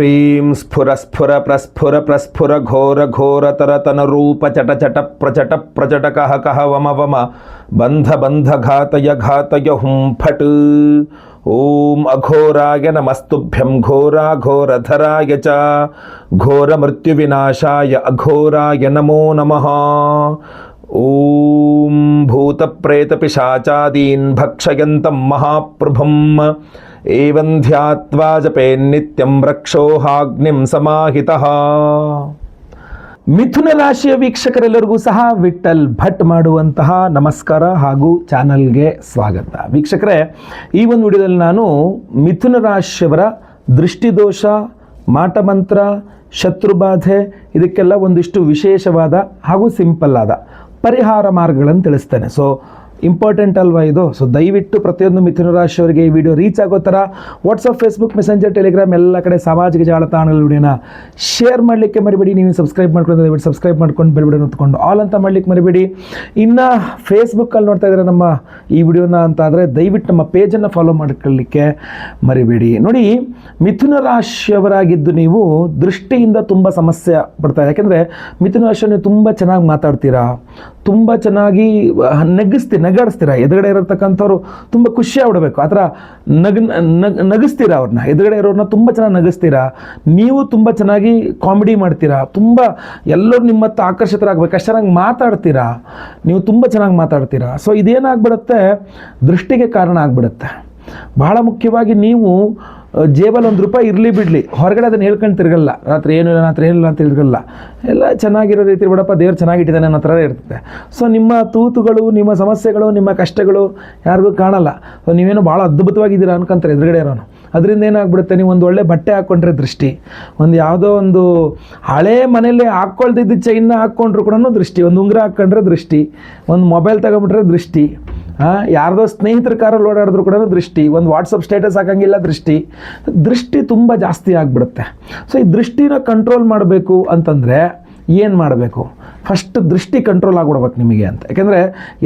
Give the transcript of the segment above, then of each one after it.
ह्रीं स्फुर स्फुर प्रस्फुर प्रस्फुर घोर घोर तरतन रूप चट चट प्रचट प्रचट कह कह वम वम बंध बंध घातय घातय हुं फट। ओम अघोराय नमस्तुभ्यं घोरा घोरधराय च घोर मृत्यु विनाशाय अघोराय नमो नमः। ओम भूत प्रेत पिशाचादीन् भक्षयन्तं महाप्रभुम् एवं ध्यात्वा जपेन्नित्यं रक्षोहाग्निं समाहितः। ಮಿಥುನ ರಾಶಿಯ ವೀಕ್ಷಕರೆಲ್ಲರಿಗೂ ಸಹ ವಿಠಲ್ ಭಟ್ ಮಾಡುವಂತಹ ನಮಸ್ಕಾರ ಹಾಗೂ ಚಾನಲ್ಗೆ ಸ್ವಾಗತ. ವೀಕ್ಷಕರೇ, ಈ ಒಂದು ವಿಡಿಯೋದಲ್ಲಿ ನಾನು ಮಿಥುನ ರಾಶಿಯವರ ದೃಷ್ಟಿದೋಷ, ಮಾಟಮಂತ್ರ, ಶತ್ರುಬಾಧೆ ಇದಕ್ಕೆಲ್ಲ ಒಂದಿಷ್ಟು ವಿಶೇಷವಾದ ಹಾಗೂ ಸಿಂಪಲ್ ಆದ ಪರಿಹಾರ ಮಾರ್ಗಗಳನ್ನು ತಿಳಿಸ್ತೇನೆ. ಸೊ ಇಂಪಾರ್ಟೆಂಟ್ ಅಲ್ವಾ ಇದು? ಸೊ ದಯವಿಟ್ಟು ಪ್ರತಿಯೊಂದು ಮಿಥುನ ರಾಶಿಯವರಿಗೆ ಈ ವಿಡಿಯೋ ರೀಚ್ ಆಗೋ ಥರ ವಾಟ್ಸಪ್, ಫೇಸ್ಬುಕ್, ಮೆಸೆಂಜರ್, ಟೆಲಿಗ್ರಾಮ್ ಎಲ್ಲ ಕಡೆ ಸಾಮಾಜಿಕ ಜಾಲತಾಣಗಳ ವಿಡಿಯೋನ ಶೇರ್ ಮಾಡಲಿಕ್ಕೆ ಮರಿಬೇಡಿ. ನೀವು ಸಬ್ಸ್ಕ್ರೈಬ್ ಮಾಡ್ಕೊಂಡು ದಯವಿಟ್ಟು ಸಬ್ಸ್ಕ್ರೈಬ್ ಮಾಡ್ಕೊಂಡು ಬೆಲ್ಬಟನ್ ಹೊತ್ಕೊಂಡು ಆಲ್ ಅಂತ ಮಾಡಲಿಕ್ಕೆ ಮರಿಬೇಡಿ. ಇನ್ನು ಫೇಸ್ಬುಕ್ಕಲ್ಲಿ ನೋಡ್ತಾ ಇದ್ದಾರೆ ನಮ್ಮ ಈ ವಿಡಿಯೋನ ಅಂತ ಆದರೆ ದಯವಿಟ್ಟು ನಮ್ಮ ಪೇಜನ್ನು ಫಾಲೋ ಮಾಡ್ಕೊಳ್ಳಿಕ್ಕೆ ಮರಿಬೇಡಿ. ನೋಡಿ, ಮಿಥುನ ರಾಶಿಯವರಾಗಿದ್ದು ನೀವು ದೃಷ್ಟಿಯಿಂದ ತುಂಬ ಸಮಸ್ಯೆ ಪಡ್ತಾರೆ. ಯಾಕೆಂದರೆ ಮಿಥುನ ರಾಶಿಯನ್ನು ನೀವು ತುಂಬ ಚೆನ್ನಾಗಿ ಮಾತಾಡ್ತೀರಾ, ತುಂಬ ಚೆನ್ನಾಗಿ ನಗಾಡಿಸ್ತೀರಾ. ಎದುರುಗಡೆ ಇರತಕ್ಕಂಥವ್ರು ತುಂಬ ಖುಷಿ ಆಗ್ಬಿಡಬೇಕು, ಆ ಥರ ನಗಿಸ್ತೀರಾ ಅವ್ರನ್ನ. ಎದುರುಗಡೆ ಇರೋರನ್ನ ತುಂಬ ಚೆನ್ನಾಗಿ ನಗಿಸ್ತೀರಾ. ನೀವು ತುಂಬ ಚೆನ್ನಾಗಿ ಕಾಮಿಡಿ ಮಾಡ್ತೀರಾ, ತುಂಬ ಎಲ್ಲರೂ ನಿಮ್ಮ ಹತ್ರ ಆಕರ್ಷಿತರಾಗಬೇಕು, ಅಷ್ಟು ಚೆನ್ನಾಗಿ ಮಾತಾಡ್ತೀರಾ, ನೀವು ತುಂಬ ಚೆನ್ನಾಗಿ ಮಾತಾಡ್ತೀರಾ. ಸೊ ಇದೇನಾಗ್ಬಿಡುತ್ತೆ, ದೃಷ್ಟಿಗೆ ಕಾರಣ ಆಗಿಬಿಡುತ್ತೆ. ಬಹಳ ಮುಖ್ಯವಾಗಿ ನೀವು ಜೇಬಲ್ಲಿ ₹1 ಇರಲಿ ಬಿಡಲಿ, ಹೊರಗಡೆ ಅದನ್ನು ಹೇಳ್ಕೊಂಡು ತಿರುಗಲ್ಲ. ರಾತ್ರಿ ಏನು ಇಲ್ಲ ಅಂತ ತಿರುಗಲ್ಲ, ಎಲ್ಲ ಚೆನ್ನಾಗಿರೋ ರೀತಿ ಬಿಡಪ್ಪ, ದೇವ್ರು ಚೆನ್ನಾಗಿಟ್ಟಿದ್ದಾನೆ ಅನ್ನೋ ಥರ ಇರ್ತದೆ. ಸೊ ನಿಮ್ಮ ತೂತುಗಳು, ನಿಮ್ಮ ಸಮಸ್ಯೆಗಳು, ನಿಮ್ಮ ಕಷ್ಟಗಳು ಯಾರಿಗೂ ಕಾಣಲ್ಲ. ಸೊ ನೀವೇನೋ ಭಾಳ ಅದ್ಭುತವಾಗಿದ್ದೀರಾ ಅನ್ಕೊಂತಾರೆ ಎದುರುಗಡೆ ಇರೋನು. ಅದರಿಂದ ಏನಾಗ್ಬಿಡುತ್ತೆ, ನೀವು ಒಂದು ಒಳ್ಳೆ ಬಟ್ಟೆ ಹಾಕ್ಕೊಂಡ್ರೆ ದೃಷ್ಟಿ, ಒಂದು ಯಾವುದೋ ಒಂದು ಹಳೇ ಮನೇಲಿ ಹಾಕ್ಕೊಳ್ತಿದ್ದು ಚೈನ್ನ ಹಾಕ್ಕೊಂಡ್ರು ಕೂಡ ದೃಷ್ಟಿ, ಒಂದು ಉಂಗುರ ಹಾಕ್ಕೊಂಡ್ರೆ ದೃಷ್ಟಿ, ಒಂದು ಮೊಬೈಲ್ ತಗೊಂಬಿಟ್ರೆ ದೃಷ್ಟಿ, ಯಾರ್ದೋ ಸ್ನೇಹಿತರ ಕಾರಲ್ಲಿ ಓಡಾಡಿದ್ರು ಕೂಡ ದೃಷ್ಟಿ, ಒಂದು ವಾಟ್ಸಪ್ ಸ್ಟೇಟಸ್ ಹಾಕಂಗಿಲ್ಲ ದೃಷ್ಟಿ ತುಂಬ ಜಾಸ್ತಿ ಆಗಿಬಿಡುತ್ತೆ. ಸೊ ಈ ದೃಷ್ಟಿನ ಕಂಟ್ರೋಲ್ ಮಾಡಬೇಕು ಅಂತಂದರೆ ಏನು ಮಾಡಬೇಕು? ಫಸ್ಟ್ ದೃಷ್ಟಿ ಕಂಟ್ರೋಲ್ ಆಗಿಬಿಡ್ಬೇಕು ನಿಮಗೆ ಅಂತ. ಯಾಕೆಂದರೆ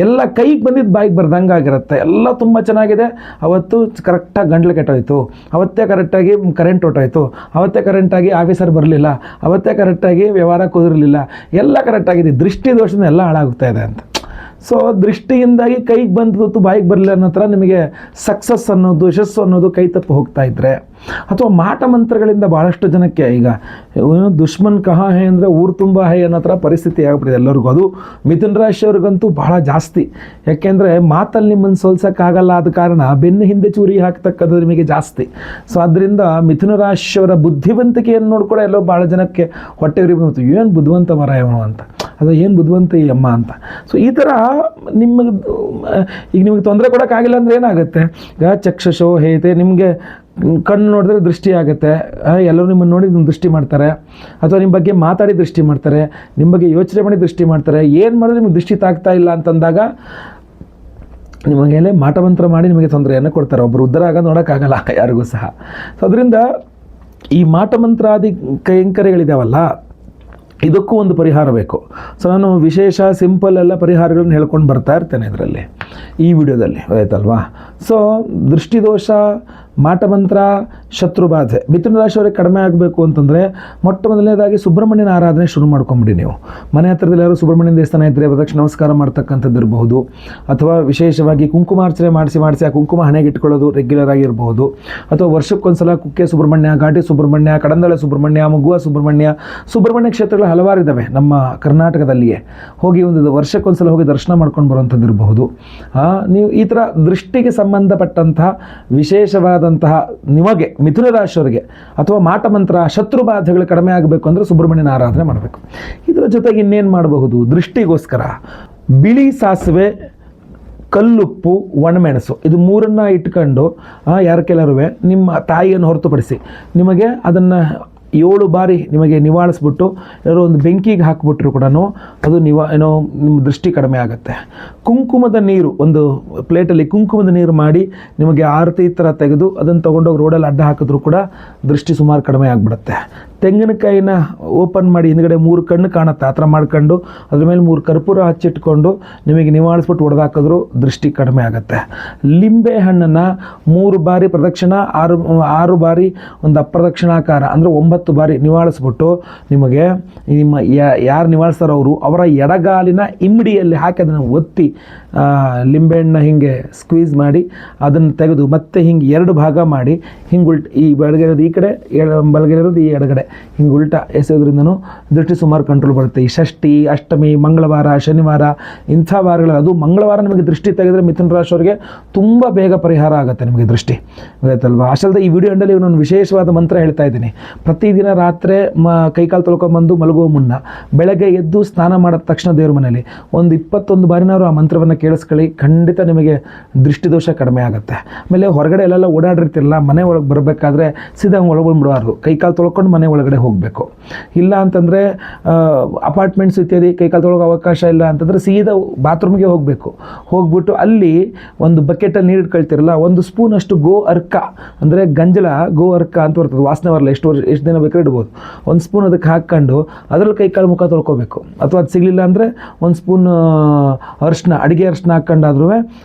ಎಲ್ಲ ಕೈಗೆ ಬಂದಿದ್ದು ಬಾಯಿಗೆ ಬರ್ದಂಗೆ ಆಗಿರುತ್ತೆ. ಎಲ್ಲ ತುಂಬ ಚೆನ್ನಾಗಿದೆ, ಅವತ್ತು ಕರೆಕ್ಟಾಗಿ ಗಂಟ್ಲು ಕೆಟ್ಟೋಯ್ತು, ಅವತ್ತೇ ಕರೆಕ್ಟಾಗಿ ಕರೆಂಟ್ ಹೊಟ್ಟೋಯ್ತು, ಅವತ್ತೇ ಕರೆಂಟಾಗಿ ಆಫೀಸರ್ ಬರಲಿಲ್ಲ, ಅವತ್ತೇ ಕರೆಕ್ಟಾಗಿ ವ್ಯವಹಾರ ಕುದುರಲಿಲ್ಲ, ಎಲ್ಲ ಕರೆಕ್ಟಾಗಿದೆ. ದೃಷ್ಟಿ ದೋಷದಿಂದ ಎಲ್ಲ ಹಾಳಾಗ್ತಾ ಇದೆ ಅಂತ. ಸೊ ದೃಷ್ಟಿಯಿಂದಾಗಿ ಕೈಗೆ ಬಂದದ್ದು ಬಾಯಿಗೆ ಬರಲಿಲ್ಲ ಅನ್ನೋ ಥರ ನಿಮಗೆ ಸಕ್ಸಸ್ ಅನ್ನೋದು, ಯಶಸ್ಸು ಅನ್ನೋದು ಕೈ ತಪ್ಪು ಹೋಗ್ತಾ ಇದ್ದರೆ, ಅಥವಾ ಮಾಟ ಮಂತ್ರಗಳಿಂದ ಭಾಳಷ್ಟು ಜನಕ್ಕೆ ಈಗ ದುಶ್ಮನ್ ಕಹಾ ಹೇ ಅಂದರೆ ಊರು ತುಂಬ ಹೇ ಅನ್ನೋ ಥರ ಪರಿಸ್ಥಿತಿ ಆಗ್ಬಿಟ್ಟಿದೆ ಎಲ್ಲರಿಗೂ. ಅದು ಮಿಥುನ ರಾಶಿಯವ್ರಿಗಂತೂ ಬಹಳ ಜಾಸ್ತಿ. ಯಾಕೆಂದರೆ ಮಾತಲ್ಲಿ ನಿಮ್ಮನ್ನು ಸೋಲ್ಸೋಕ್ಕಾಗಲ್ಲ, ಆದ ಕಾರಣ ಬೆನ್ನು ಹಿಂದೆ ಚೂರಿ ಹಾಕ್ತಕ್ಕದ್ದು ನಿಮಗೆ ಜಾಸ್ತಿ. ಸೊ ಅದರಿಂದ ಮಿಥುನ ರಾಶಿಯವರ ಬುದ್ಧಿವಂತಿಕೆಯನ್ನು ನೋಡ್ಕೊಳ ಎಲ್ಲೋ ಭಾಳ ಜನಕ್ಕೆ ಹೊಟ್ಟೆ ಉರಿ ಬಂತು, ಏನು ಬುದ್ಧಿವಂತ ಮರ ಇವನು ಅಂತ, ಅದು ಏನು ಬುದ್ಧಿವಂತ ಈ ಅಮ್ಮ ಅಂತ. ಸೊ ಈ ಥರ ನಿಮಗೆ ಈಗ ನಿಮಗೆ ತೊಂದರೆ ಕೊಡೋಕ್ಕಾಗಿಲ್ಲ ಅಂದರೆ ಏನಾಗುತ್ತೆ, ಈಗ ಚಕ್ಷುಷೋ ಹೇತೆ, ನಿಮಗೆ ಕಣ್ಣು ನೋಡಿದ್ರೆ ದೃಷ್ಟಿ ಆಗುತ್ತೆ, ಎಲ್ಲರೂ ನಿಮ್ಮನ್ನು ನೋಡಿ ದೃಷ್ಟಿ ಮಾಡ್ತಾರೆ, ಅಥವಾ ನಿಮ್ಮ ಬಗ್ಗೆ ಮಾತಾಡಿ ದೃಷ್ಟಿ ಮಾಡ್ತಾರೆ, ನಿಮ್ಮ ಬಗ್ಗೆ ಯೋಚನೆ ಮಾಡಿ ದೃಷ್ಟಿ ಮಾಡ್ತಾರೆ. ಏನು ಮಾಡಿದ್ರೆ ನಿಮಗೆ ದೃಷ್ಟಿ ತಾಗ್ತಾ ಇಲ್ಲ ಅಂತಂದಾಗ ನಿಮಗೆಲ್ಲ ಮಾಟಮಂತ್ರ ಮಾಡಿ ನಿಮಗೆ ತೊಂದರೆಯನ್ನು ಕೊಡ್ತಾರೆ. ಒಬ್ಬರು ಉದ್ಧಾರ ಆಗೋದು ನೋಡೋಕ್ಕಾಗಲ್ಲ ಯಾರಿಗೂ ಸಹ. ಸೊ ಅದರಿಂದ ಈ ಮಾಟಮಂತ್ರಾದಿ ಕೈಂಕರ್ಯಗಳಿದಾವಲ್ಲ, ಇದಕ್ಕೂ ಒಂದು ಪರಿಹಾರ ಬೇಕು. ಸೊ ನಾನು ವಿಶೇಷ ಸಿಂಪಲ್ ಎಲ್ಲ ಪರಿಹಾರಗಳನ್ನ ಹೇಳ್ಕೊಂಡು ಬರ್ತಾ ಇರ್ತೇನೆ ಇದರಲ್ಲಿ, ಈ ವಿಡಿಯೋದಲ್ಲಿ, ಆಯ್ತಲ್ವಾ? ಸೊ ದೃಷ್ಟಿದೋಷ, ಮಾಟಮಂತ್ರ, ಶತ್ರುಬಾಧೆ ಮಿಥುನ ರಾಶಿಯವರಿಗೆ ಕಡಿಮೆ ಆಗಬೇಕು ಅಂತಂದರೆ ಮೊಟ್ಟ ಮೊದಲನೇದಾಗಿ ಸುಬ್ರಹ್ಮಣ್ಯನ ಆರಾಧನೆ ಶುರು ಮಾಡ್ಕೊಂಬಿಡಿ. ನೀವು ಮನೆ ಹತ್ತಿರದಲ್ಲಿ ಯಾರು ಸುಬ್ರಹ್ಮಣ್ಯನ ದೇವಸ್ಥಾನ ಇದ್ದರೆ ಪ್ರದಕ್ಷಿಣೆ ನಮಸ್ಕಾರ ಮಾಡ್ತಕ್ಕಂಥದ್ದು ಇರಬಹುದು, ಅಥವಾ ವಿಶೇಷವಾಗಿ ಕುಂಕುಮಾರ್ಚನೆ ಮಾಡಿಸಿ ಆ ಕುಂಕುಮ ಹಣೆಗೆ ಇಟ್ಕೊಳ್ಳೋದು ರೆಗ್ಯುಲರ್ ಆಗಿರಬಹುದು, ಅಥವಾ ವರ್ಷಕ್ಕೊಂದ್ಸಲ ಕುಕ್ಕೆ ಸುಬ್ರಹ್ಮಣ್ಯ, ಘಾಟಿ ಸುಬ್ರಹ್ಮಣ್ಯ, ಕಡಂದಳೆ ಸುಬ್ರಹ್ಮಣ್ಯ, ಮುಗುವ ಸುಬ್ರಹ್ಮಣ್ಯ ಕ್ಷೇತ್ರಗಳು ಹಲವಾರು ಇದ್ದಾವೆ ನಮ್ಮ ಕರ್ನಾಟಕದಲ್ಲಿಯೇ. ಹೋಗಿ ಒಂದು ವರ್ಷಕ್ಕೊಂದ್ಸಲ ಹೋಗಿ ದರ್ಶನ ಮಾಡ್ಕೊಂಡು ಬರುವಂಥದ್ದು ಇರಬಹುದು. ನೀವು ಈ ಥರ ದೃಷ್ಟಿಗೆ ಸಂಬಂಧಪಟ್ಟಂತಹ ವಿಶೇಷವಾದಂತಹ ನಿಮಗೆ ಮಿಥುನ ರಾಶಿಯವರಿಗೆ ಅಥವಾ ಮಾಟಮಂತ್ರ, ಶತ್ರುಬಾಧೆಗಳು ಕಡಿಮೆ ಆಗಬೇಕು ಅಂದರೆ ಸುಬ್ರಹ್ಮಣ್ಯನ ಆರಾಧನೆ ಮಾಡಬೇಕು. ಇದರ ಜೊತೆಗೆ ಇನ್ನೇನು ಮಾಡಬಹುದು? ದೃಷ್ಟಿಗೋಸ್ಕರ ಬಿಳಿ ಸಾಸಿವೆ, ಕಲ್ಲುಪ್ಪು, ಒಣಮೆಣಸು, ಇದು ಮೂರನ್ನು ಇಟ್ಕೊಂಡು ಯಾರ ಕೆಲವರು ನಿಮ್ಮ ತಾಯಿಯನ್ನು ಹೊರತುಪಡಿಸಿ ನಿಮಗೆ ಅದನ್ನು 7 ಬಾರಿ ನಿಮಗೆ ನಿವಾಳಿಸ್ಬಿಟ್ಟು ಯಾರೋ ಒಂದು ಬೆಂಕಿಗೆ ಹಾಕಿಬಿಟ್ರು ಕೂಡ ಅದು ನಿಮ್ಮ ದೃಷ್ಟಿ ಕಡಿಮೆ ಆಗುತ್ತೆ. ಕುಂಕುಮದ ನೀರು, ಒಂದು ಪ್ಲೇಟಲ್ಲಿ ಕುಂಕುಮದ ನೀರು ಮಾಡಿ ನಿಮಗೆ ಆರತಿ ಥರ ತೆಗೆದು ಅದನ್ನು ತೊಗೊಂಡೋಗಿ ರೋಡಲ್ಲಿ ಅಡ್ಡ ಹಾಕಿದ್ರು ಕೂಡ ದೃಷ್ಟಿ ಸುಮಾರು ಕಡಿಮೆ ಆಗಿಬಿಡುತ್ತೆ. ತೆಂಗಿನಕಾಯಿನ ಓಪನ್ ಮಾಡಿ ಹಿಂದ್ಗಡೆ 3 ಕಣ್ಣು ಕಾಣುತ್ತೆ ಆ ಥರ ಮಾಡ್ಕೊಂಡು ಅದ್ರ ಮೇಲೆ 3 ಕರ್ಪೂರ ಹಚ್ಚಿಟ್ಕೊಂಡು ನಿಮಗೆ ನಿವಾಳಿಸ್ಬಿಟ್ಟು ಹೊಡೆದಾಕಿದ್ರು ದೃಷ್ಟಿ ಕಡಿಮೆ ಆಗುತ್ತೆ. ಲಿಂಬೆ ಹಣ್ಣನ್ನು 3 ಬಾರಿ ಪ್ರದಕ್ಷಿಣ 6 ಬಾರಿ ಒಂದು ಅಪ್ರದಕ್ಷಿಣಾಕಾರ ಅಂದರೆ 9 ಬಾರಿ ನಿವಾಳಿಸ್ಬಿಟ್ಟು ನಿಮಗೆ ನಿಮ್ಮ ಯಾರು ನಿವಾಳಿಸ್ತಾರೋ ಅವರ ಎಡಗಾಲಿನ ಇಮ್ಮಡಿಯಲ್ಲಿ ಹಾಕಿ ಅದನ್ನು ಒತ್ತಿ ಲಿಂಬೆಹಣ್ಣು ಹಿಂಗೆ ಸ್ಕ್ವೀಸ್ ಮಾಡಿ ಅದನ್ನು ತೆಗೆದು ಮತ್ತೆ ಹಿಂಗೆ 2 ಭಾಗ ಮಾಡಿ ಹಿಂಗೆ ಈ ಬಲಗಡೆ ಈ ಕಡೆ ಬಲಗಡೆ ಇರೋದು ಈ ಎಡಗಡೆ ಹಿಂಗೆ ಉಲ್ಟಾ ಎಸೆಯೋದ್ರಿಂದನೂ ದೃಷ್ಟಿ ಸುಮಾರು ಕಂಟ್ರೋಲ್ ಬರುತ್ತೆ. ಈ ಷಷ್ಠಿ, ಅಷ್ಟಮಿ, ಮಂಗಳವಾರ, ಶನಿವಾರ ಇಂಥ ವಾರಗಳಲ್ಲಿ ಅದು ಮಂಗಳವಾರ ನಿಮಗೆ ದೃಷ್ಟಿ ತೆಗೆದರೆ ಮಿಥುನ ರಾಶಿಯವರಿಗೆ ತುಂಬ ಬೇಗ ಪರಿಹಾರ ಆಗುತ್ತೆ ನಿಮಗೆ ದೃಷ್ಟಿ ಆಗುತ್ತಲ್ವಾ. ಅಷ್ಟಲ್ಲದೆ ಈ ವಿಡಿಯೋ ಎಂಡಲ್ಲಿ ನಾನು ವಿಶೇಷವಾದ ಮಂತ್ರ ಹೇಳ್ತಾ ಇದ್ದೀನಿ. ಪ್ರತಿದಿನ ರಾತ್ರಿ ಕೈಕಾಲು ತೊಳ್ಕೊಂಬಂದು ಮಲಗುವ ಮುನ್ನ ಬೆಳಗ್ಗೆ ಎದ್ದು ಸ್ನಾನ ಮಾಡಿದ ತಕ್ಷಣ ದೇವ್ರ ಮನೆಯಲ್ಲಿ ಒಂದು 21 ಬಾರಿನಾದ್ರು ಆ ಮಂತ್ರವನ್ನು ಕೇಳಿಸ್ಕೊಳ್ಳಿ. ಖಂಡಿತ ನಿಮಗೆ ದೃಷ್ಟಿದೋಷ ಕಡಿಮೆ ಆಗುತ್ತೆ. ಆಮೇಲೆ ಹೊರಗಡೆ ಎಲ್ಲೆಲ್ಲ ಓಡಾಡಿರ್ತಿರಲ್ಲ, ಮನೆ ಒಳಗೆ ಬರಬೇಕಾದ್ರೆ ಸೀದಾ ಒಳಗೆ ಬಂದುಬಿಡಬಾರ್ದು, ಕೈಕಾಲು ತೊಳ್ಕೊಂಡು ಮನೆ ಒಳಗಡೆ ಹೋಗಬೇಕು. ಇಲ್ಲ ಅಂತಂದರೆ ಅಪಾರ್ಟ್ಮೆಂಟ್ಸ್ ಇತ್ಯಾದಿ ಕೈಕಾಲು ತೊಳೋಕೆ ಅವಕಾಶ ಇಲ್ಲ ಅಂತಂದರೆ ಸೀದಾ ಬಾತ್ರೂಮ್ಗೆ ಹೋಗಬೇಕು. ಹೋಗ್ಬಿಟ್ಟು ಅಲ್ಲಿ ಒಂದು ಬಕೆಟಲ್ಲಿ ನೀರು ಇಟ್ಕೊಳ್ತಿರಲ್ಲ, 1 ಸ್ಪೂನಷ್ಟು ಗೋ ಅರ್ಕ ಅಂದರೆ ಗಂಜಲ ಗೋ ಅರ್ಕ ಅಂತ ಬರ್ತದೆ, ವಾಸನೆ ಬರಲ್ಲ, ಎಷ್ಟು ದಿನ ಬೇಕಾದ್ರೆ ಇಡ್ಬೋದು. 1 ಸ್ಪೂನ್ ಅದಕ್ಕೆ ಹಾಕ್ಕೊಂಡು ಅದರಲ್ಲಿ ಕೈಕಾಲು ಮುಖ ತೊಳ್ಕೊಬೇಕು. ಅಥವಾ ಅದು ಸಿಗಲಿಲ್ಲ ಅಂದರೆ 1 ಸ್ಪೂನ್ ಅರಿಶಿನ, ಅಡುಗೆ ಅರಿಶಿನ ಹಾಕ್ಕೊಂಡಾದ್ರೂ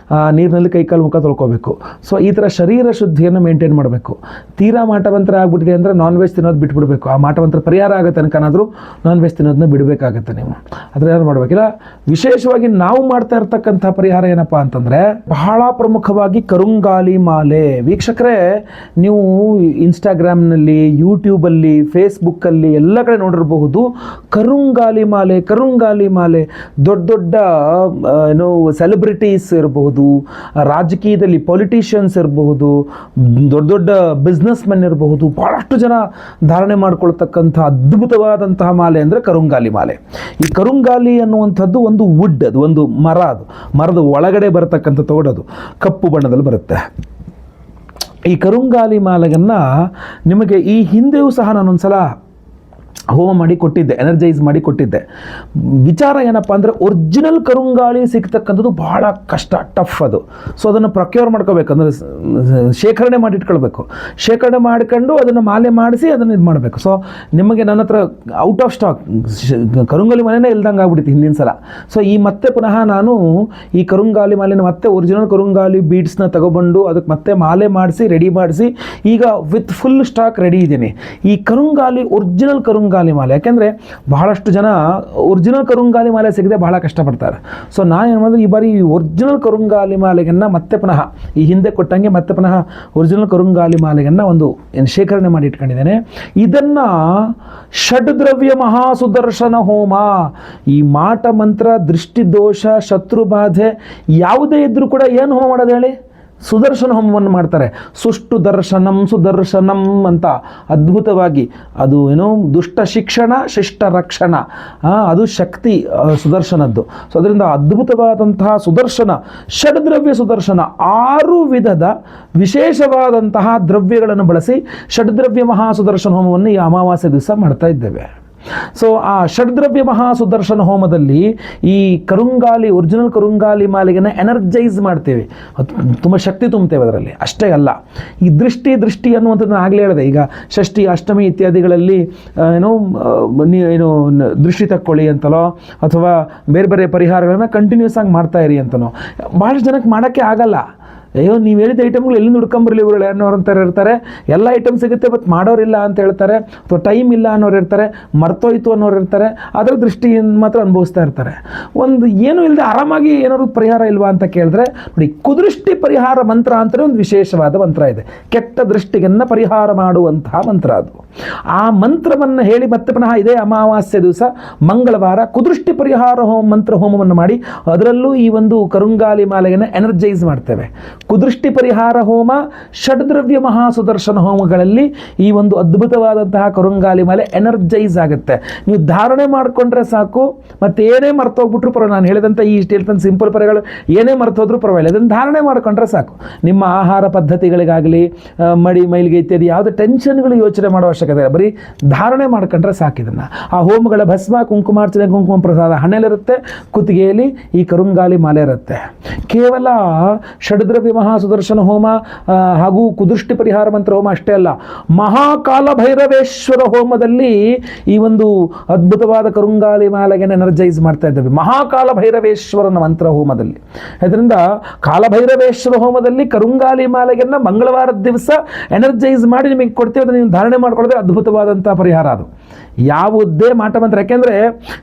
ನೀರಿನಲ್ಲಿ ಕೈಕಾಲು ಮುಖ ತೊಳ್ಕೊಬೇಕು. ಸೊ ಈ ಥರ ಶರೀರ ಶುದ್ಧಿಯನ್ನು ಮೇಂಟೈನ್ ಮಾಡಬೇಕು. ತೀರಾ ಮಾಟಮಂತ್ರ ಆಗ್ಬಿಟ್ಟಿದೆ ಅಂದರೆ ನಾನ್ ವೆಜ್ ತಿನ್ನೋದು ಬಿಟ್ಬಿಡಬೇಕು. ಆ ಮಾಟಮಂತ್ರ ಪರಿಹಾರ ಆಗುತ್ತೆ ಅನ್ಕನಾದರೂ ನಾನ್ ವೆಜ್ ತಿನ್ನೋದನ್ನ ಬಿಡಬೇಕಾಗತ್ತೆ ನೀವು. ಅದರ ಏನು ಮಾಡಬೇಕಿಲ್ಲ. ವಿಶೇಷವಾಗಿ ನಾವು ಮಾಡ್ತಾ ಇರ್ತಕ್ಕಂಥ ಪರಿಹಾರ ಏನಪ್ಪ ಅಂತಂದರೆ ಬಹಳ ಪ್ರಮುಖವಾಗಿ ಕರುಂಗಾಲಿ ಮಾಲೆ. ವೀಕ್ಷಕರೇ, ನೀವು ಇನ್ಸ್ಟಾಗ್ರಾಮ್ನಲ್ಲಿ, ಯೂಟ್ಯೂಬಲ್ಲಿ, ಫೇಸ್ಬುಕ್ಕಲ್ಲಿ ಎಲ್ಲ ಕಡೆ ನೋಡಿರಬಹುದು ಕರುಂಗಾಲಿ ಮಾಲೆ. ದೊಡ್ಡ ಏನು ಸೆಲೆಬ್ರಿಟೀಸ್ ಇರಬಹುದು, ರಾಜಕೀಯದಲ್ಲಿ ಪೊಲಿಟಿಷಿಯನ್ಸ್ ಇರಬಹುದು, ದೊಡ್ಡ ಬಿಸ್ನೆಸ್ ಮೆನ್ ಇರಬಹುದು, ಭಾಳಷ್ಟು ಜನ ಧಾರಣೆ ಮಾಡ್ಕೊಳ್ತಕ್ಕಂಥ ಅದ್ಭುತವಾದಂತಹ ಮಾಲೆ ಅಂದರೆ ಕರುಂಗಾಲಿ ಮಾಲೆ. ಈ ಕರುಂಗಾಲಿ ಅನ್ನುವಂಥದ್ದು ಒಂದು ವುಡ್, ಅದು ಒಂದು ಮರ, ಅದು ಮರದ ಒಳಗಡೆ ಬರತಕ್ಕಂಥ ತೋಡದು ಕಪ್ಪು ಬಣ್ಣದಲ್ಲಿ ಬರುತ್ತೆ. ಈ ಕರುಂಗಾಲಿ ಮಾಲೆಯನ್ನು ನಿಮಗೆ ಈ ಹಿಂದೆಯೂ ಸಹ ನಾನೊಂದ್ಸಲ ಹೋಮ ಮಾಡಿ ಕೊಟ್ಟಿದ್ದೆ, ಎನರ್ಜೈಸ್ ಮಾಡಿ ಕೊಟ್ಟಿದ್ದೆ. ವಿಚಾರ ಏನಪ್ಪ ಅಂದರೆ ಒರಿಜಿನಲ್ ಕರುಂಗಾಳಿ ಸಿಗ್ತಕ್ಕಂಥದ್ದು ಬಹಳ ಕಷ್ಟ, ಟಫ್ ಅದು. ಸೊ ಅದನ್ನು ಪ್ರೊಕ್ಯೂರ್ ಮಾಡ್ಕೋಬೇಕು, ಅಂದರೆ ಶೇಖರಣೆ ಮಾಡಿ ಇಟ್ಕೊಳ್ಬೇಕು. ಶೇಖರಣೆ ಮಾಡ್ಕೊಂಡು ಅದನ್ನು ಮಾಲೆ ಮಾಡಿಸಿ ಅದನ್ನು ಇದು ಮಾಡಬೇಕು. ಸೊ ನಿಮಗೆ ನನ್ನ ಹತ್ರ ಔಟ್ ಆಫ್ ಸ್ಟಾಕ್ ಕರುಂಗಾಲಿ ಮಾಲೆನೇ ಇಲ್ದಂಗೆ ಆಗ್ಬಿಟ್ಟಿತ್ತು ಹಿಂದಿನ ಸಲ. ಸೊ ಈ ಮತ್ತೆ ಪುನಃ ನಾನು ಈ ಕರುಂಗಾಲಿ ಮಾಲೆನ ಮತ್ತೆ ಒರಿಜಿನಲ್ ಕರುಂಗಾಲಿ ಬೀಡ್ಸ್ನ ತಗೊಬಂದು ಅದಕ್ಕೆ ಮತ್ತೆ ಮಾಲೆ ಮಾಡಿಸಿ ರೆಡಿ ಮಾಡಿಸಿ ಈಗ ವಿತ್ ಫುಲ್ ಸ್ಟಾಕ್ ರೆಡಿ ಇದ್ದೀನಿ. ಈ ಕರುಂಗಾಲಿ ಒರಿಜಿನಲ್ ಕರುಂಗಾಲಿ ಮಾಲೆ, ಯಾಕೆಂದರೆ ಬಹಳಷ್ಟು ಜನ ಒರಿಜಿನಲ್ ಕರುಂಗಾಲಿ ಮಾಲೆ ಸಿಗದೆ ಬಹಳ ಕಷ್ಟಪಡ್ತಾರೆ. ಸೊ ನಾನೇನು ಮಾಡಿದ್ರೆ ಈ ಬಾರಿ ಈ ಒರಿಜಿನಲ್ ಕರುಂಗಾಲಿ ಮಾಲೆಗನ್ನು ಮತ್ತೆ ಪುನಃ ಈ ಹಿಂದೆ ಕೊಟ್ಟಂಗೆ ಮತ್ತೆ ಪುನಃ ಒರಿಜಿನಲ್ ಕರುಂಗಾಲಿ ಮಾಲೆಗನ್ನು ಒಂದು ಶೇಖರಣೆ ಮಾಡಿ ಇಟ್ಕೊಂಡಿದ್ದೇನೆ. ಇದನ್ನು ಷಡ್ದ್ರವ್ಯ ಮಹಾಸುದರ್ಶನ ಹೋಮ, ಈ ಮಾಟ ಮಂತ್ರ, ದೃಷ್ಟಿದೋಷ, ಶತ್ರುಬಾಧೆ ಯಾವುದೇ ಇದ್ರೂ ಕೂಡ ಏನು ಹೋಮ ಮಾಡೋದು ಹೇಳಿ? ಸುದರ್ಶನ ಹೋಮವನ್ನು ಮಾಡ್ತಾರೆ. ಸುದರ್ಶನಂ ಅಂತ ಅದ್ಭುತವಾಗಿ, ಅದು ಏನೋ ದುಷ್ಟ ಶಿಕ್ಷಣ ಶಿಷ್ಟ ರಕ್ಷಣ, ಅದು ಶಕ್ತಿ ಸುದರ್ಶನದ್ದು. ಸೊ ಅದರಿಂದ ಅದ್ಭುತವಾದಂತಹ ಸುದರ್ಶನ, ಷಡ್ದ್ರವ್ಯ ಸುದರ್ಶನ, 6 ವಿಧದ ವಿಶೇಷವಾದಂತಹ ದ್ರವ್ಯಗಳನ್ನು ಬಳಸಿ ಷಡ್ದ್ರವ್ಯ ಮಹಾಸುದರ್ಶನ ಹೋಮವನ್ನು ಈ ಅಮಾವಾಸ್ಯೆ ದಿವಸ ಮಾಡ್ತಾ ಇದ್ದೇವೆ. ಸೊ ಆ ಷಡ್ದ್ರವ್ಯ ಮಹಾಸುದರ್ಶನ ಹೋಮದಲ್ಲಿ ಈ ಕರುಂಗಾಲಿ ಒರಿಜಿನಲ್ ಕರುಂಗಾಲಿ ಮಾಲೆಯನ್ನು ಎನರ್ಜೈಸ್ ಮಾಡ್ತೇವೆ, ತುಂಬ ಶಕ್ತಿ ತುಂಬ್ತೇವೆ ಅದರಲ್ಲಿ. ಅಷ್ಟೇ ಅಲ್ಲ, ಈ ದೃಷ್ಟಿ ಅನ್ನುವಂಥದ್ದು ಆಗಲೇ ಹೇಳಿದೆ. ಈಗ ಷಷ್ಠಿ, ಅಷ್ಟಮಿ ಇತ್ಯಾದಿಗಳಲ್ಲಿ ಏನು ದೃಷ್ಟಿ ತಕ್ಕೊಳ್ಳಿ ಅಂತಲೋ ಅಥವಾ ಬೇರೆ ಬೇರೆ ಪರಿಹಾರಗಳನ್ನು ಕಂಟಿನ್ಯೂಸ್ ಆಗಿ ಮಾಡ್ತಾ ಇರಿ ಅಂತನೋ ಭಾಳಷ್ಟು ಜನಕ್ಕೆ ಮಾಡೋಕ್ಕೆ ಆಗಲ್ಲ. ಅಯ್ಯೋ ನೀವು ಹೇಳಿದ ಐಟಮ್ಗಳು ಎಲ್ಲಿಂದ ಹುಡ್ಕೊಂಬರ್ಲಿ ಇವರು ಅನ್ನೋರು ಅಂತಾರೆ ಇರ್ತಾರೆ. ಎಲ್ಲ ಐಟಮ್ ಸಿಗುತ್ತೆ ಬಟ್ ಮಾಡೋರಿಲ್ಲ ಅಂತ ಹೇಳ್ತಾರೆ, ಅಥವಾ ಟೈಮ್ ಇಲ್ಲ ಅನ್ನೋರು ಇರ್ತಾರೆ, ಮರ್ತೋಯ್ತು ಅನ್ನೋರು ಇರ್ತಾರೆ. ಅದರ ದೃಷ್ಟಿಯಿಂದ ಮಾತ್ರ ಅನುಭವಿಸ್ತಾ ಇರ್ತಾರೆ. ಒಂದು ಏನೂ ಇಲ್ಲದೆ ಆರಾಮಾಗಿ ಏನಾದ್ರು ಪರಿಹಾರ ಇಲ್ವಾ ಅಂತ ಕೇಳಿದ್ರೆ ನೋಡಿ, ಕುದೃಷ್ಟಿ ಪರಿಹಾರ ಮಂತ್ರ ಅಂತಲೇ ಒಂದು ವಿಶೇಷವಾದ ಮಂತ್ರ ಇದೆ. ಕೆಟ್ಟ ದೃಷ್ಟಿಯನ್ನು ಪರಿಹಾರ ಮಾಡುವಂತಹ ಮಂತ್ರ ಅದು. ಆ ಮಂತ್ರವನ್ನು ಹೇಳಿ ಮತ್ತೆ ಪುನಃ ಇದೇ ಅಮಾವಾಸ್ಯೆ ದಿವಸ ಮಂಗಳವಾರ ಕುದೃಷ್ಟಿ ಪರಿಹಾರ ಮಂತ್ರ ಹೋಮವನ್ನು ಮಾಡಿ ಅದರಲ್ಲೂ ಈ ಒಂದು ಕರುಂಗಾಲಿ ಮಾಲೆಯನ್ನು ಎನರ್ಜೈಸ್ ಮಾಡ್ತೇವೆ. ಕುದೃಷ್ಟಿ ಪರಿಹಾರ ಹೋಮ, ಷಡ್ದ್ರವ್ಯ ಮಹಾಸುದರ್ಶನ ಹೋಮಗಳಲ್ಲಿ ಈ ಒಂದು ಅದ್ಭುತವಾದಂತಹ ಕರುಂಗಾಲಿ ಮಾಲೆ ಎನರ್ಜೈಸ್ ಆಗುತ್ತೆ. ನೀವು ಧಾರಣೆ ಮಾಡಿಕೊಂಡ್ರೆ ಸಾಕು, ಮತ್ತೆ ಏನೇ ಮರ್ತೋಗ್ಬಿಟ್ರು ಪರವಾಗಿಲ್ಲ. ನಾನು ಹೇಳಿದಂಥ ಈ ಹೇಳ್ತಂತ ಸಿಂಪಲ್ ಪರಿಗಳು ಏನೇ ಮರ್ತೋದ್ರೂ ಪರವಾಗಿಲ್ಲ, ಅದನ್ನು ಧಾರಣೆ ಮಾಡಿಕೊಂಡ್ರೆ ಸಾಕು. ನಿಮ್ಮ ಆಹಾರ ಪದ್ಧತಿಗಳಿಗಾಗಲಿ, ಮಡಿ ಮೈಲಿಗೆ ಇತ್ಯಾದಿ ಯಾವುದೇ ಟೆನ್ಷನ್ಗಳು ಯೋಚನೆ ಮಾಡೋ ಅವಶ್ಯಕತೆ ಇಲ್ಲ, ಬರೀ ಧಾರಣೆ ಮಾಡ್ಕೊಂಡ್ರೆ ಸಾಕಿದನ್ನು. ಆ ಹೋಮಗಳ ಭಸ್ಮ, ಕುಂಕುಮಾರ್ಚನೆ, ಕುಂಕುಮ ಪ್ರಸಾದ ಹಣೆಯಲ್ಲಿರುತ್ತೆ, ಕುತ್ತಿಗೆಯಲ್ಲಿ ಈ ಕರುಂಗಾಲಿ ಮಾಲೆ ಇರುತ್ತೆ. ಕೇವಲ ಷಡ್ದ್ರವ್ಯ ಮಹಾಸುದರ್ಶನ ಹೋಮ ಹಾಗೂ ಕುದೃಷ್ಟಿ ಪರಿಹಾರ ಮಂತ್ರ ಹೋಮ ಅಷ್ಟೇ ಅಲ್ಲ, ಮಹಾಕಾಲ ಭೈರವೇಶ್ವರ ಹೋಮದಲ್ಲಿ ಈ ಒಂದು ಅದ್ಭುತವಾದ ಕರುಂಗಾಲಿ ಮಾಲೆಗೆ ಎನರ್ಜೈಸ್ ಮಾಡ್ತಾ ಇದ್ದೇವೆ. ಮಹಾಕಾಲ ಭೈರವೇಶ್ವರನ ಮಂತ್ರ ಹೋಮದಲ್ಲಿ. ಇದರಿಂದ ಕಾಲಭೈರವೇಶ್ವರ ಹೋಮದಲ್ಲಿ ಕರುಂಗಾಲಿ ಮಾಲೆಗೆನ್ನ ಮಂಗಳವಾರದ ದಿವಸ ಎನರ್ಜೈಸ್ ಮಾಡಿ ನಿಮಗೆ ಕೊಡ್ತೀವಿ. ಅದನ್ನು ನೀವು ಧಾರಣೆ ಮಾಡ್ಕೊಳ್ಳೋದೇ ಅದ್ಭುತವಾದಂಥ ಪರಿಹಾರ. ಅದು ಯಾವುದೇ ಮಾಟ ಮಂತ್ರ, ಯಾಕೆಂದರೆ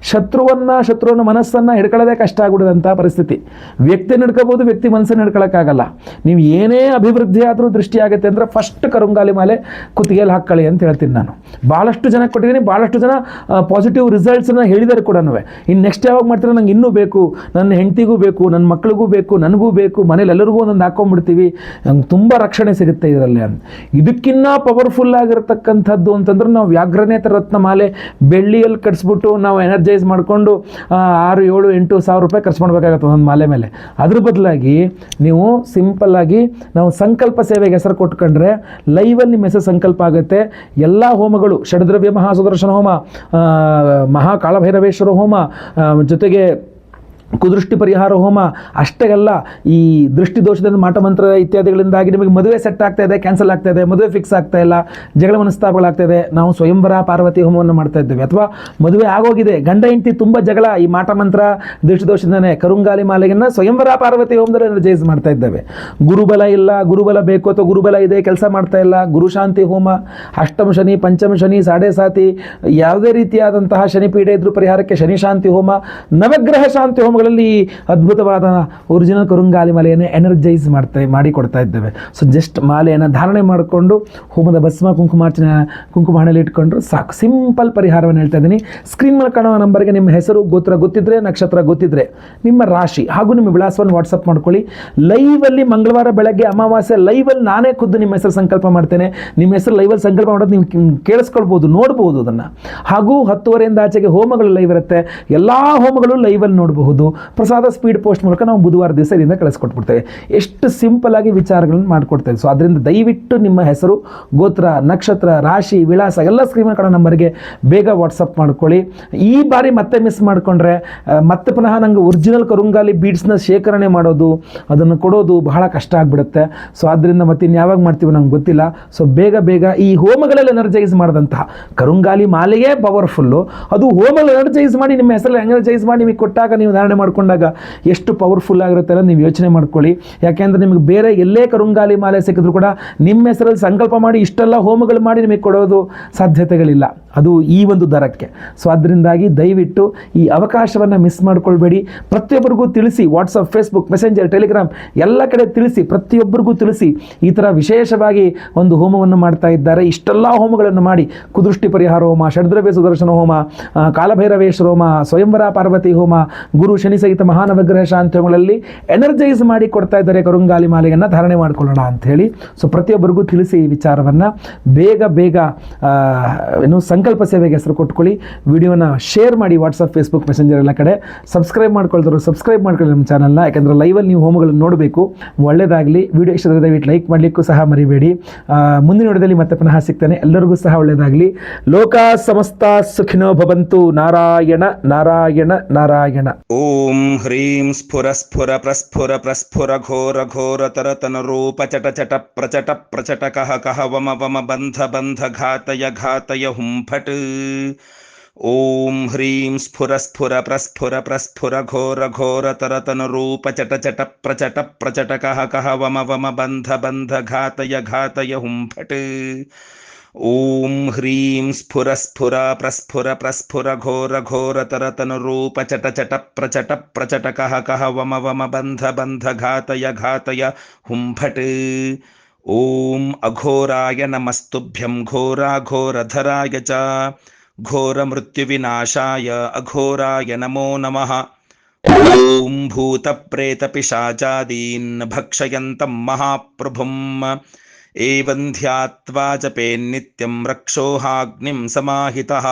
ಶತ್ರುವನ್ನ ಮನಸ್ಸನ್ನು ಹಿಡ್ಕೊಳ್ಳೋದೇ ಕಷ್ಟ ಆಗ್ಬಿಡೋದಂಥ ಪರಿಸ್ಥಿತಿ. ವ್ಯಕ್ತಿಯನ್ನು ಹಿಡ್ಕೋಬೋದು, ವ್ಯಕ್ತಿ ಮನಸ್ಸನ್ನು ಹಿಡ್ಕೊಳ್ಳೋಕ್ಕಾಗಲ್ಲ. ನೀವು ಏನೇ ಅಭಿವೃದ್ಧಿ ಆದರೂ ದೃಷ್ಟಿ ಆಗುತ್ತೆ ಅಂದರೆ ಫಸ್ಟ್ ಕರುಂಗಾಲಿ ಮಾಲೆ ಕುತ್ತಿಗೆಯಲ್ಲಿ ಹಾಕ್ಕೊಳ್ಳಿ ಅಂತ ಹೇಳ್ತೀನಿ ನಾನು. ಭಾಳಷ್ಟು ಜನ ಕೊಟ್ಟಿದ್ದೀನಿ, ಭಾಳಷ್ಟು ಜನ ಪಾಸಿಟಿವ್ ರಿಸಲ್ಟ್ಸನ್ನು ಹೇಳಿದ್ದಾರೆ ಕೂಡ. ಇನ್ನು ನೆಕ್ಸ್ಟ್ ಯಾವಾಗ ಮಾಡ್ತಾರೆ, ನಂಗೆ ಇನ್ನೂ ಬೇಕು, ನನ್ನ ಹೆಂಡತಿಗೂ ಬೇಕು, ನನ್ನ ಮಕ್ಕಳಿಗೂ ಬೇಕು, ನನಗೂ ಬೇಕು, ಮನೇಲಿ ಎಲ್ಲರಿಗೂ ಒಂದೊಂದು ಹಾಕ್ಕೊಂಡ್ಬಿಡ್ತೀವಿ, ನಂಗೆ ತುಂಬ ರಕ್ಷಣೆ ಸಿಗುತ್ತೆ ಇದರಲ್ಲಿ. ಇದಕ್ಕಿನ್ನ ಪವರ್ಫುಲ್ ಆಗಿರತಕ್ಕಂಥದ್ದು ಅಂತಂದ್ರೆ ನಾವು ವ್ಯಾಘ್ರನೇತ್ರ ರತ್ನ ಮಾಲೆ ಬೆಳ್ಳಿಯಲ್ಲಿ ಕಟ್ಸ್ಬಿಟ್ಟು ನಾವು ಎನರ್ಜೈಸ್ ಮಾಡಿಕೊಂಡು 6, 7, 8 ಸಾವಿರ ರೂಪಾಯಿ ಖರ್ಚು ಮಾಡಬೇಕಾಗತ್ತೆ ಒಂದು ಮಾಲೆ ಮೇಲೆ. ಅದ್ರ ಬದಲಾಗಿ ನೀವು ಸಿಂಪಲ್ ಆಗಿ ನಾವು ಸಂಕಲ್ಪ ಸೇವೆಗೆ ಹೆಸರು ಕೊಟ್ಕೊಂಡ್ರೆ ಲೈವಲ್ಲಿ ನಿಮ್ಮ ಹೆಸರು ಸಂಕಲ್ಪ ಆಗುತ್ತೆ. ಎಲ್ಲ ಹೋಮಗಳು, ಷಡ್ದ್ರವ್ಯ ಮಹಾಸುದರ್ಶನ ಹೋಮ, ಮಹಾಕಾಳಭೈರವೇಶ್ವರ ಹೋಮ, ಜೊತೆಗೆ ಕುದೃಷ್ಟಿ ಪರಿಹಾರ ಹೋಮ ಅಷ್ಟೇ ಅಲ್ಲ, ಈ ದೃಷ್ಟಿ ದೋಷದಿಂದ ಮಾಟ ಮಂತ್ರ ಇತ್ಯಾದಿಗಳಿಂದಾಗಿ ನಿಮಗೆ ಮದುವೆ ಸೆಟ್ ಆಗ್ತಾ ಇದೆ, ಕ್ಯಾನ್ಸಲ್ ಆಗ್ತಾ ಇದೆ, ಮದುವೆ ಫಿಕ್ಸ್ ಆಗ್ತಾ ಇಲ್ಲ, ಜಗಳ ಮನಸ್ತಾಪಗಳಾಗ್ತಾ ಇದೆ, ನಾವು ಸ್ವಯಂವರ ಪಾರ್ವತಿ ಹೋಮವನ್ನು ಮಾಡ್ತಾ ಇದ್ದೇವೆ. ಅಥವಾ ಮದುವೆ ಆಗೋಗಿದೆ, ಗಂಡ ಹೆಂಡತಿ ತುಂಬ ಜಗಳ, ಈ ಮಾಟ ಮಂತ್ರ ದೃಷ್ಟಿ ದೋಷದಿಂದನೇ ಕರುಂಗಾಲಿ ಮಾಲೆಗನ್ನ ಸ್ವಯಂವರ ಪಾರ್ವತಿ ಹೋಮದಲ್ಲಿ ಎನರ್ಜೈಸ್ ಮಾಡ್ತಾ ಇದ್ದೇವೆ. ಗುರುಬಲ ಇಲ್ಲ, ಗುರುಬಲ ಬೇಕು ಅಥವಾ ಗುರುಬಲ ಇದೆ ಕೆಲಸ ಮಾಡ್ತಾ ಇಲ್ಲ, ಗುರುಶಾಂತಿ ಹೋಮ, ಅಷ್ಟಮ ಶನಿ, ಪಂಚಮ ಶನಿ, ಸಾಡೆ ಸಾತಿ, ಯಾವುದೇ ರೀತಿಯಾದಂತಹ ಶನಿಪೀಡೆ ಇದ್ರೂ ಪರಿಹಾರಕ್ಕೆ ಶನಿ ಶಾಂತಿ ಹೋಮ, ನವಗ್ರಹ ಶಾಂತಿ ಹೋಮ ಗಳಲ್ಲಿ ಅದ್ಭುತವಾದ ಒರಿಜಿನಲ್ ಕರುಂಗಾಲಿ ಮಾಲೆಯನ್ನು ಎನರ್ಜೈಸ್ ಮಾಡಿ ಕೊಡ್ತಾ ಇದ್ದೇವೆ. ಸೊ ಜಸ್ಟ್ ಮಾಲೆಯನ್ನು ಧಾರಣೆ ಮಾಡಿಕೊಂಡು ಹೋಮದ ಭಸ್ಮ, ಕುಂಕುಮಾರ್ಚನೆ, ಕುಂಕುಮ ಹಣೆಯಲ್ಲಿ ಇಟ್ಕೊಂಡ್ರು ಸಾಕು. ಸಿಂಪಲ್ ಪರಿಹಾರವನ್ನು ಹೇಳ್ತಾ ಇದ್ದೀನಿ. ಸ್ಕ್ರೀನ್ ಮೇಲೆ ಕಾಣುವ ನಂಬರ್ಗೆ ನಿಮ್ಮ ಹೆಸರು, ಗೋತ್ರ ಗೊತ್ತಿದ್ರೆ, ನಕ್ಷತ್ರ ಗೊತ್ತಿದ್ರೆ, ನಿಮ್ಮ ರಾಶಿ ಹಾಗೂ ನಿಮ್ಮ ವಿಳಾಸವನ್ನು ವಾಟ್ಸಪ್ ಮಾಡ್ಕೊಳ್ಳಿ. ಲೈವಲ್ಲಿ ಮಂಗಳವಾರ ಬೆಳಗ್ಗೆ ಅಮಾವಾಸ್ಯೆ ಲೈವಲ್ಲಿ ನಾನೇ ಖುದ್ದು ನಿಮ್ಮ ಹೆಸರು ಸಂಕಲ್ಪ ಮಾಡ್ತೇನೆ. ನಿಮ್ಮ ಹೆಸರು ಲೈವಲ್ಲಿ ಸಂಕಲ್ಪ ಮಾಡೋದು ನೀವು ಕೇಳಿಸ್ಕೊಳ್ಬೋದು, ನೋಡ್ಬೋದು ಅದನ್ನು. ಹಾಗೂ 10:30 ಆಚೆಗೆ ಹೋಮಗಳು ಲೈವ್ ಇರುತ್ತೆ. ಎಲ್ಲ ಹೋಮಗಳು ಲೈವಲ್ಲಿ ನೋಡಬಹುದು. ಪ್ರಸಾದ ಸ್ಪೀಡ್ ಪೋಸ್ಟ್ ಮೂಲಕ ನಾವು ಬುಧವಾರ ದಿವಸ ಇದರಿಂದ ಕಳಿಸ್ಕೊಟ್ಬಿಡ್ತೇವೆ. ಎಷ್ಟು ಸಿಂಪಲ್ ಆಗಿ ವಿಚಾರಗಳನ್ನು ಮಾಡಿಕೊಡ್ತೇವೆ. ಸೊ ಅದರಿಂದ ದಯವಿಟ್ಟು ನಿಮ್ಮ ಹೆಸರು, ಗೋತ್ರ, ನಕ್ಷತ್ರ, ರಾಶಿ, ವಿಳಾಸ ಎಲ್ಲ ಸ್ಕ್ರೀನ್ ಕಡೆ ನಂಬರ್ಗೆ ಬೇಗ ವಾಟ್ಸಪ್ ಮಾಡ್ಕೊಳ್ಳಿ. ಈ ಬಾರಿ ಮತ್ತೆ ಮಿಸ್ ಮಾಡಿಕೊಂಡ್ರೆ ಮತ್ತೆ ಪುನಃ ನಂಗೆ ಒರಿಜಿನಲ್ ಕರುಂಗಾಲಿ ಬೀಡ್ಸ್ನ ಶೇಖರಣೆ ಮಾಡೋದು, ಅದನ್ನು ಕೊಡೋದು ಬಹಳ ಕಷ್ಟ ಆಗಿಬಿಡುತ್ತೆ. ಸೊ ಆದ್ದರಿಂದ ಮತ್ತೆ ಇನ್ಯಾವಾಗ ಮಾಡ್ತೀವಿ ನಂಗೆ ಗೊತ್ತಿಲ್ಲ. ಸೊ ಬೇಗ ಈ ಹೋಮಗಳಲ್ಲಿ ಎನರ್ಜೈಸ್ ಮಾಡಿದಂತಹ ಕರುಂಗಾಲಿ ಮಾಲೆಯೇ ಪವರ್ಫುಲ್ಲು. ಅದು ಹೋಮಗಳು ಎನರ್ಜೈಸ್ ಮಾಡಿ ನಿಮ್ಮ ಹೆಸರಲ್ಲಿ ಎನರ್ಜೈಸ್ ಮಾಡಿ ನಿಮಗೆ ಕೊಟ್ಟಾಗ, ನೀವು ಧಾರಣೆ ಮಾಡ್ಕೊಂಡಾಗ ಎಷ್ಟು ಪವರ್ಫುಲ್ ಆಗಿರುತ್ತೆ ಅಂತ ನೀವು ಯೋಚನೆ ಮಾಡ್ಕೊಳ್ಳಿ. ಯಾಕೆಂದರೆ ನಿಮಗೆ ಬೇರೆ ಎಲ್ಲೇ ಕರುಂಗಾಲಿ ಮಾಲೆ ಸಿಕ್ಕಿದ್ರು ಕೂಡ ನಿಮ್ಮ ಹೆಸರಲ್ಲಿ ಸಂಕಲ್ಪ ಮಾಡಿ ಇಷ್ಟೆಲ್ಲ ಹೋಮಗಳು ಮಾಡಿ ನಿಮಗೆ ಕೊಡೋದು ಸಾಧ್ಯತೆಗಳಿಲ್ಲ, ಅದು ಈ ಒಂದು ದರಕ್ಕೆ. ಸೊ ಅದರಿಂದಾಗಿ ದಯವಿಟ್ಟು ಈ ಅವಕಾಶವನ್ನು ಮಿಸ್ ಮಾಡ್ಕೊಳ್ಬೇಡಿ. ಪ್ರತಿಯೊಬ್ಬರಿಗೂ ತಿಳಿಸಿ, ವಾಟ್ಸಪ್, ಫೇಸ್ಬುಕ್, ಮೆಸೆಂಜರ್, ಟೆಲಿಗ್ರಾಮ್ ಎಲ್ಲ ಕಡೆ ತಿಳಿಸಿ, ಪ್ರತಿಯೊಬ್ಬರಿಗೂ ತಿಳಿಸಿ ಈ ಥರ ವಿಶೇಷವಾಗಿ ಒಂದು ಹೋಮವನ್ನು ಮಾಡ್ತಾ ಇದ್ದಾರೆ. ಇಷ್ಟೆಲ್ಲ ಹೋಮಗಳನ್ನು ಮಾಡಿ ಕುದೃಷ್ಟಿ ಪರಿಹಾರ ಹೋಮ, ಷಡ್ದ್ರವ್ಯ ಸುದರ್ಶನ ಹೋಮ, ಕಾಲಭೈರವೇಶ್ವರ ಹೋಮ, ಸ್ವಯಂವರ ಪಾರ್ವತಿ ಹೋಮ, ಗುರು ಶನಿ ಸಹಿತ ಮಹಾನವಗ್ರಹ ಶಾಂತಿ ಹೋಮಗಳಲ್ಲಿ ಎನರ್ಜೈಸ್ ಮಾಡಿ ಕೊಡ್ತಾ ಇದ್ದಾರೆ. ಕರುಂಗಾಲಿ ಮಾಲೆಯನ್ನು ಧಾರಣೆ ಮಾಡ್ಕೊಳ್ಳೋಣ ಅಂತ ಹೇಳಿ. ಸೊ ಪ್ರತಿಯೊಬ್ಬರಿಗೂ ತಿಳಿಸಿ ಈ ವಿಚಾರವನ್ನು. ಬೇಗ ಏನು ಸಂಕಲ್ಪ ಸೇವೆಗೆ ಹೆಸರು ಕೊಟ್ಕೊಳ್ಳಿ. ವಿಡಿಯೋನ ಶೇರ್ ಮಾಡಿ ವಾಟ್ಸಪ್, ಫೇಸ್ಬುಕ್, ಮೆಸೆಂಜರ್ ಎಲ್ಲ ಕಡೆ. ಸಬ್ಸ್ಕ್ರೈಬ್ ಮಾಡ್ಕೊಳ್ತಾರೆ, ಸಬ್ಸ್ಕ್ರೈಬ್ ಮಾಡ್ಕೊಳ್ಳಿ ನಮ್ಮ ಚಾನಲ್ನ. ಯಾಕೆಂದರೆ ಲೈವಲ್ಲಿ ನೀವು ಹೋಮಗಳನ್ನು ನೋಡಬೇಕು. ಒಳ್ಳೆಯದಾಗಲಿ. ವಿಡಿಯೋ ಇಷ್ಟ ದಯವಿಟ್ಟು ಲೈಕ್ ಮಾಡಲಿಕ್ಕೂ ಸಹ ಮರಿಬೇಡಿ. ಮುಂದಿನ ವಿಡಿಯೋದಲ್ಲಿ ಮತ್ತೆ ಪುನಃ ಸಿಗ್ತಾನೆ. ಎಲ್ಲರಿಗೂ ಸಹ ಒಳ್ಳೆಯದಾಗಲಿ. ಲೋಕ ಸಮಸ್ತ ಸುಖಿನೋ ಭವಂತು. ನಾರಾಯಣ ನಾರಾಯಣ ನಾರಾಯಣ. ಓಂ ಹ್ರೀಂ ಸ್ಫುರ ಸ್ಫುರ ಪ್ರಸ್ಫುರ ಪ್ರಸ್ಫುರ ಘೋರ ಘೋರ ತರತನ ರೂಪ ಚಟ ಚಟ ಪ್ರಚಟ ಪ್ರಚಟ ಕಹ ಕಹ ವಮ ವಮ ಬಂಧ ಬಂಧ ಘಾತಯ ಘಾತಯ ಹುಂಫಟ್. ಓಂ ಹ್ರೀಂ ಸ್ಫುರ ಸ್ಫುರ ಪ್ರಸ್ಫುರ ಪ್ರಸ್ಫುರ ಘೋರ ಘೋರ ತರತನ ರೂಪ ಚಟ ಚಟ ಪ್ರಚಟ ಪ್ರಚಟ ಕಹ ಕಹ ವಮ ವಮ ಬಂಧ ಬಂಧ ಘಾತಯ ಘಾತಯ ಹುಂಫಟ್. ಓಂ ಹ್ರೀಂ ಸ್ಫುರ ಸ್ಫುರ ಪ್ರಸ್ಫುರ ಪ್ರಸ್ಫುರ ಘೋರ ಘೋರ ತರತನ ರೂಪ ಚಟ ಚಟ ಪ್ರಚಟ ಪ್ರಚಟ ಕಹ ಕಹ ವಮ ವಮ ಬಂಧ ಬಂಧ ಘಾತಯ ಘಾತಯ ಹುಂಫಟ್. ಓಂ ಅಘೋರಾಯ ನಮಸ್ತುಭ್ಯಂ ಘೋರಾಘೋರಧರಾಯ ಚ ಘೋರ ಮೃತ್ಯು ವಿನಾಶಾಯ ಅಘೋರಾಯ ನಮೋ ನಮಃ. ಓಂ ಭೂತ ಪ್ರೇತ ಪಿಶಾಚಾದೀನ್ ಭಕ್ಷಯಂತಂ ಮಹಾಪ್ರಭುಂ ಏವಂ ಧ್ಯಾತ್ವಾ ಜಪೇನ್ನಿತ್ಯಂ ರಕ್ಷೋಹಾಗ್ನಿಂ ಸಮಾಹಿತಃ.